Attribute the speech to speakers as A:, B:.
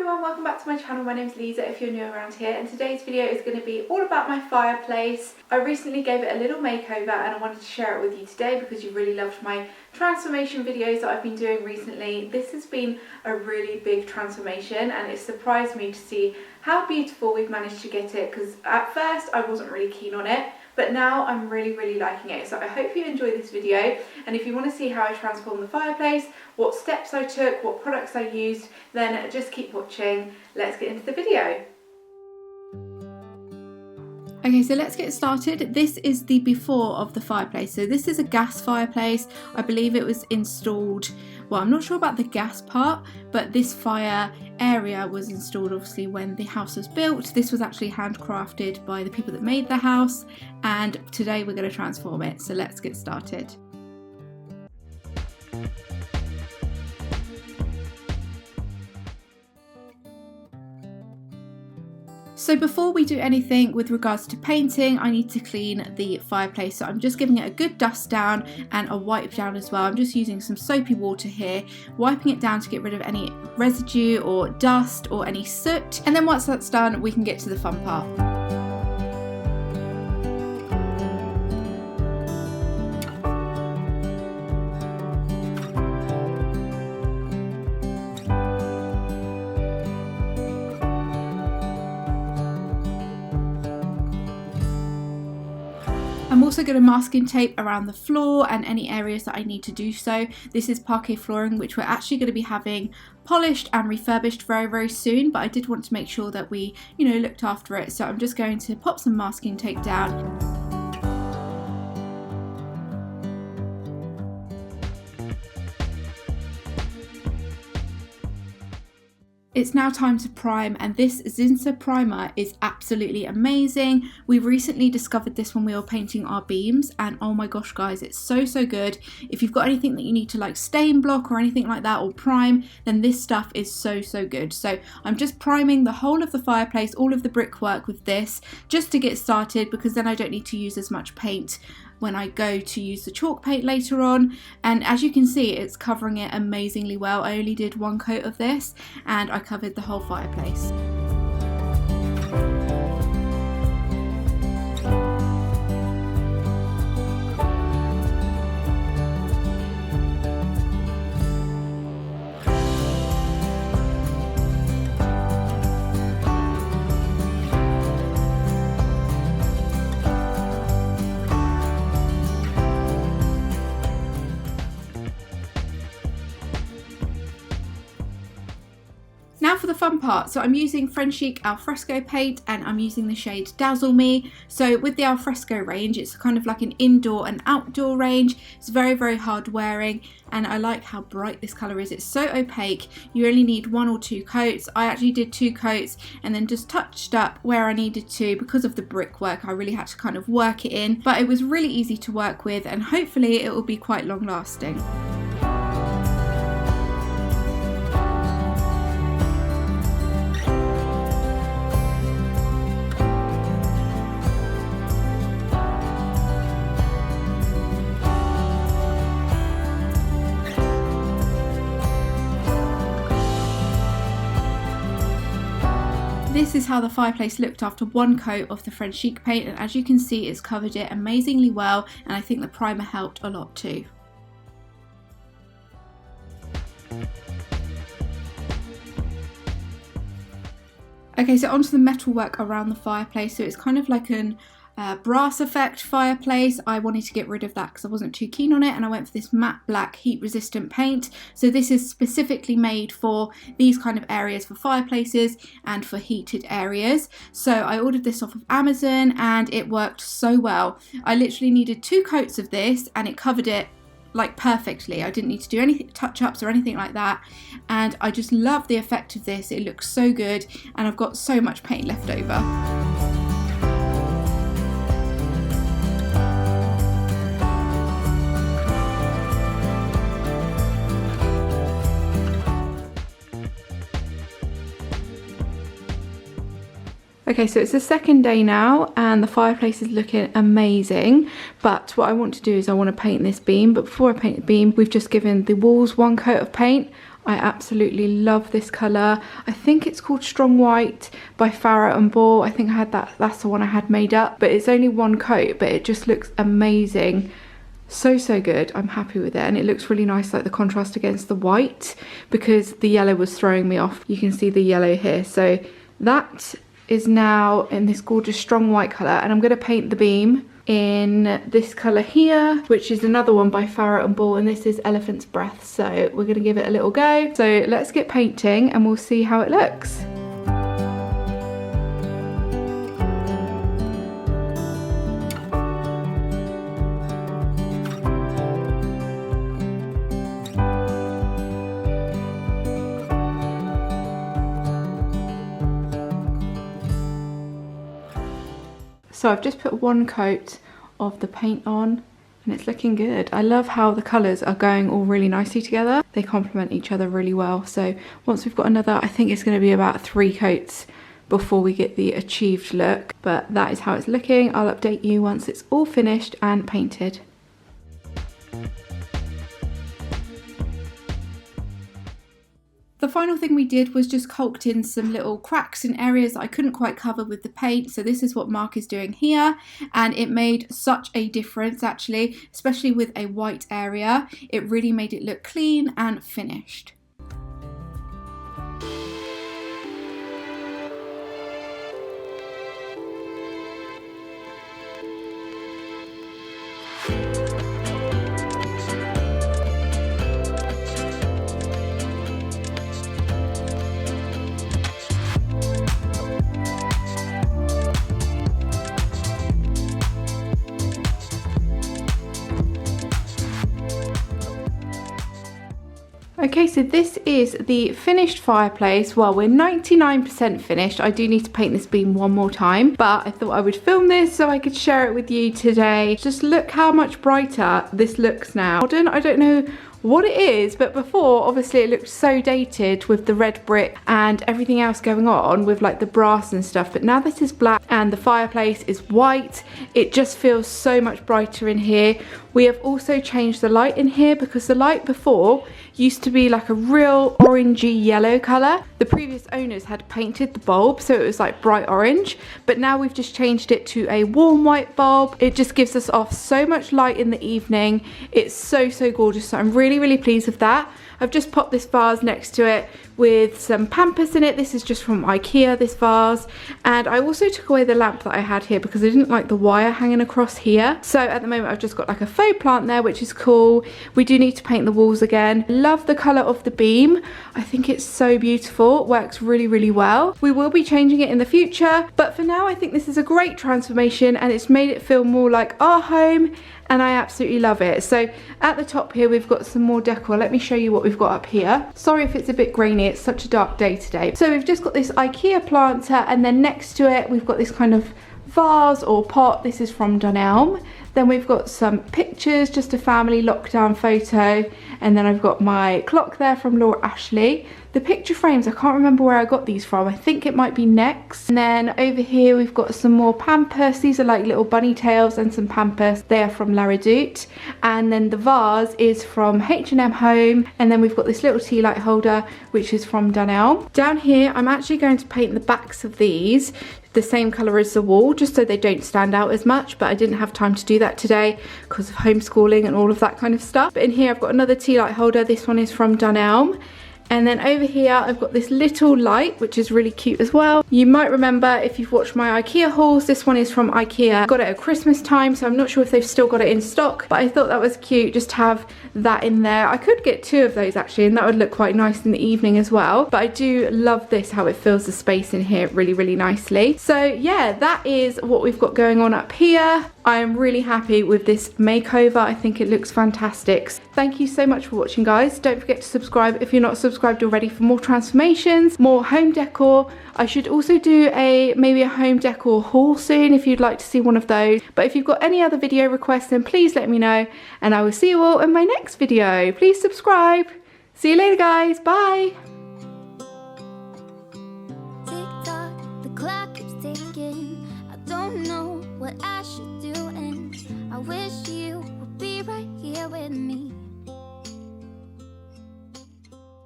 A: everyone, welcome back to my channel. My name is Liza if you're new around here, and today's video is going to be all about my fireplace. I recently gave it a little makeover and I wanted to share it with you today because you really loved my transformation videos that I've been doing recently. This has been a really big transformation and it surprised me to see how beautiful we've managed to get it, because at first I wasn't really keen on it, but now I'm really liking it. So I hope you enjoy this video, and if you want to see how I transformed the fireplace, what steps I took, what products I used, then just keep watching. Let's get into the video. Okay, so let's get started. This is the before of the fireplace. So this is a gas fireplace. I believe it was installed, well, I'm not sure about the gas part, but this fire area was installed obviously when the house was built. This was actually handcrafted by the people that made the house, and today we're going to transform it. So let's get started. So before we do anything with regards to painting, I need to clean the fireplace. So I'm just giving it a good dust down and a wipe down as well. I'm just using some soapy water here, wiping it down to get rid of any residue or dust or any soot. And then once that's done, we can get to the fun part. I'm also going to masking tape around the floor and any areas that I need to do so. This is parquet flooring, which we're actually going to be having polished and refurbished very soon, but I did want to make sure that we, looked after it. So I'm just going to pop some masking tape down. It's now time to prime, and this Zinnser Primer is absolutely amazing. We recently discovered this when we were painting our beams, and oh my gosh guys, it's so good. If you've got anything that you need to like stain block or anything like that or prime, then this stuff is so good. So I'm just priming the whole of the fireplace, all of the brickwork with this, just to get started, because then I don't need to use as much paint when I go to use the chalk paint later on. And as you can see, it's covering it amazingly well. I only did one coat of this and I covered the whole fireplace. Now for the fun part. So I'm using Frenchic Al Fresco paint and I'm using the shade Dazzle Me. So with the Al Fresco range, it's kind of like an indoor and outdoor range. It's very hard wearing, and I like how bright this colour is. It's so opaque. You only need 1 or 2 coats. I actually did 2 coats and then just touched up where I needed to. Because of the brickwork, I really had to kind of work it in, but it was really easy to work with, and hopefully it will be quite long lasting. This is how the fireplace looked after 1 coat of the Frenchic paint, and as you can see, it's covered it amazingly well, and I think the primer helped a lot too. Okay, so onto the metalwork around the fireplace. So it's kind of like an brass effect fireplace. I wanted to get rid of that because I wasn't too keen on it, and I went for this matte black heat resistant paint. So this is specifically made for these kind of areas, for fireplaces and for heated areas. So I ordered this off of Amazon and it worked so well. I literally needed 2 coats of this and it covered it like perfectly. I didn't need to do any touch-ups or anything like that, and I just love the effect of this. It looks so good, and I've got so much paint left over. Okay, so it's the second day now and the fireplace is looking amazing, but what I want to do is I want to paint this beam. But before I paint the beam, we've just given the walls one coat of paint. I absolutely love this colour. I think it's called Strong White by Farrow & Ball. I think I had that's the one I had made up, but it's only one coat, but it just looks amazing. So good. I'm happy with it, and it looks really nice, like the contrast against the white, because the yellow was throwing me off. You can see the yellow here. So that is now in this gorgeous strong white colour, and I'm going to paint the beam in this colour here, which is another one by Farrow & Ball, and this is Elephant's Breath. So we're going to give it a little go. So let's get painting and we'll see how it looks. So I've just put one coat of the paint on and it's looking good. I love how the colours are going all really nicely together. They complement each other really well. So once we've got another, I think it's going to be about 3 coats before we get the achieved look. But that is how it's looking. I'll update you once it's all finished and painted. The final thing we did was just caulked in some little cracks in areas that I couldn't quite cover with the paint. So this is what Mark is doing here, and it made such a difference actually, especially with a white area. It really made it look clean and finished. Okay, so this is the finished fireplace. Well, we're 99% finished. I do need to paint this beam one more time, but I thought I would film this so I could share it with you today. Just look how much brighter this looks now. Modern, I don't know what it is, but before obviously it looked so dated with the red brick and everything else going on with like the brass and stuff, but now this is black and the fireplace is white. It just feels so much brighter in here. We have also changed the light in here because the light before used to be like a real orangey yellow colour. The previous owners had painted the bulb so it was like bright orange, but now we've just changed it to a warm white bulb. It just gives us off so much light in the evening. It's so gorgeous, so I'm really pleased with that. I've just popped this vase next to it with some pampas in it. This is just from IKEA, this vase. And I also took away the lamp that I had here because I didn't like the wire hanging across here. So at the moment I've just got like a faux plant there, which is cool. We do need to paint the walls again. Love the colour of the beam. I think it's so beautiful. It works really well. We will be changing it in the future, but for now I think this is a great transformation and it's made it feel more like our home, and I absolutely love it. So at the top here we've got some more decor. Let me show you what we've got up here. Sorry if it's a bit grainy, it's such a dark day today. So we've just got this IKEA planter, and then next to it we've got this kind of vase or pot. This is from Dunelm. Then we've got some pictures, just a family lockdown photo, and then I've got my clock there from Laura Ashley. The picture frames, I can't remember where I got these from. I think it might be Next. And then over here we've got some more pampas. These are like little bunny tails and some pampas. They are from La Redoute. And then the vase is from H&M Home. And then we've got this little tea light holder, which is from Dunelm. Down here, I'm actually going to paint the backs of these the same colour as the wall, just so they don't stand out as much, but I didn't have time to do that today because of homeschooling and all of that kind of stuff. But in here I've got another tea light holder. This one is from Dunelm. And then over here I've got this little light, which is really cute as well. You might remember if you've watched my IKEA hauls, this one is from IKEA. Got it at Christmas time, so I'm not sure if they've still got it in stock, but I thought that was cute just to have that in there. I could get 2 of those actually, and that would look quite nice in the evening as well. But I do love this, how it fills the space in here really nicely. So yeah, that is what we've got going on up here. I am really happy with this makeover. I think it looks fantastic. Thank you so much for watching, guys. Don't forget to subscribe if you're not subscribed already for more transformations, more home decor. I should also do maybe a home decor haul soon if you'd like to see one of those. But if you've got any other video requests, then please let me know, and I will see you all in my next video. Please subscribe. See you later, guys. Bye.
B: Tick-tock, the clock keeps ticking. I don't know what I should do, and I wish you would be right here with me.